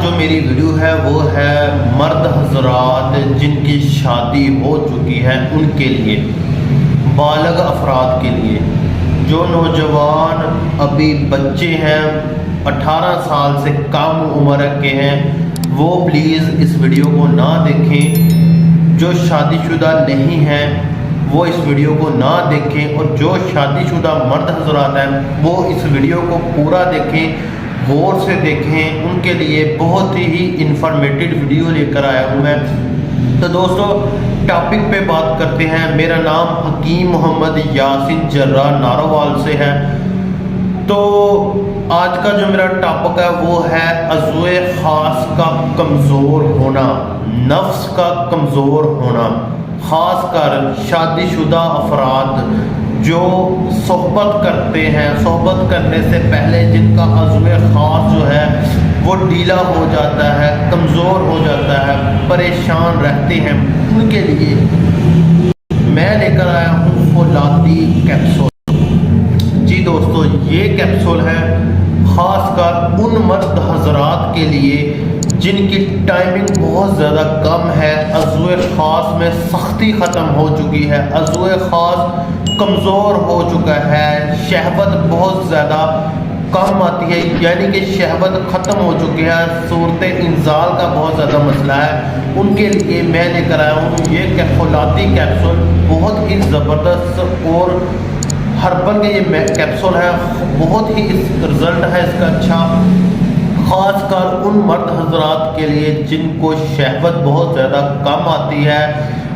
جو میری ویڈیو ہے وہ ہے مرد حضرات جن کی شادی ہو چکی ہے ان کے لیے، بالغ افراد کے لیے۔ جو نوجوان ابھی بچے ہیں 18 سال سے کم عمر کے ہیں وہ پلیز اس ویڈیو کو نہ دیکھیں۔ جو شادی شدہ نہیں ہیں وہ اس ویڈیو کو نہ دیکھیں، اور جو شادی شدہ مرد حضرات ہیں وہ اس ویڈیو کو پورا دیکھیں، غور سے دیکھیں۔ ان کے لیے بہت ہی انفارمیٹیو ویڈیو لے کر آیا ہوں میں۔ تو دوستو ٹاپک پہ بات کرتے ہیں۔ میرا نام حکیم محمد یاسین جرہ نارووال سے ہے۔ تو آج کا جو میرا ٹاپک ہے وہ ہے عضو خاص کا کمزور ہونا، نفس کا کمزور ہونا، خاص کر شادی شدہ افراد جو صحبت کرتے ہیں، صحبت کرنے سے پہلے جن کا عضو خاص جو ہے وہ ڈھیلا ہو جاتا ہے، کمزور ہو جاتا ہے، پریشان رہتے ہیں، ان کے لیے میں لے کر آیا ہوں فولاتی کیپسول۔ جی دوستو یہ کیپسول ہے خاص کر ان مرد حضرات کے لیے جن کی ٹائمنگ بہت زیادہ کم ہے، عضو خاص میں سختی ختم ہو چکی ہے، عضو خاص کمزور ہو چکا ہے، شہوت بہت زیادہ کم آتی ہے، یعنی کہ شہوت ختم ہو چکی ہے، صورت انزال کا بہت زیادہ مسئلہ ہے۔ ان کے لیے میں لے کر آیا ہوں یہ فولاتی کیپسول، بہت ہی زبردست اور ہربل کے یہ کیپسول ہے، بہت ہی رزلٹ ہے اس کا اچھا، خاص کر ان مرد حضرات کے لیے جن کو شہوت بہت زیادہ کم آتی ہے،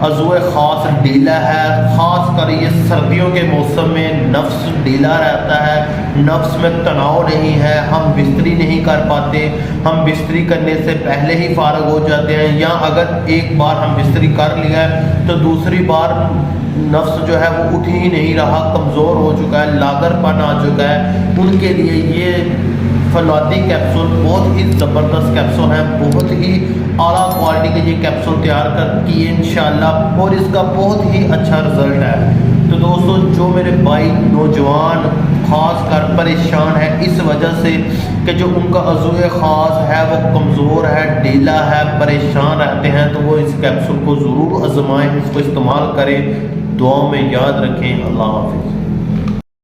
عضو خاص ڈھیلا ہے، خاص کر یہ سردیوں کے موسم میں نفس ڈھیلا رہتا ہے، نفس میں تناؤ نہیں ہے، ہم بستری نہیں کر پاتے، ہم بستری کرنے سے پہلے ہی فارغ ہو جاتے ہیں، یا اگر ایک بار ہم بستری کر لیا ہے تو دوسری بار نفس جو ہے وہ اٹھ ہی نہیں رہا، کمزور ہو چکا ہے، لاغر پن آ چکا ہے۔ ان کے لیے یہ فولاتی کیپسول بہت ہی زبردست کیپسول ہے، بہت ہی اعلیٰ کوالٹی کے یہ کیپسول تیار کی ہے انشاءاللہ، اور اس کا بہت ہی اچھا رزلٹ ہے۔ تو دوستو جو میرے بھائی نوجوان خاص کر پریشان ہے اس وجہ سے کہ جو ان کا عضو خاص ہے وہ کمزور ہے، ڈھیلا ہے، پریشان رہتے ہیں، تو وہ اس کیپسول کو ضرور آزمائیں، اس کو استعمال کریں، دعاؤں میں یاد رکھیں۔ اللہ حافظ۔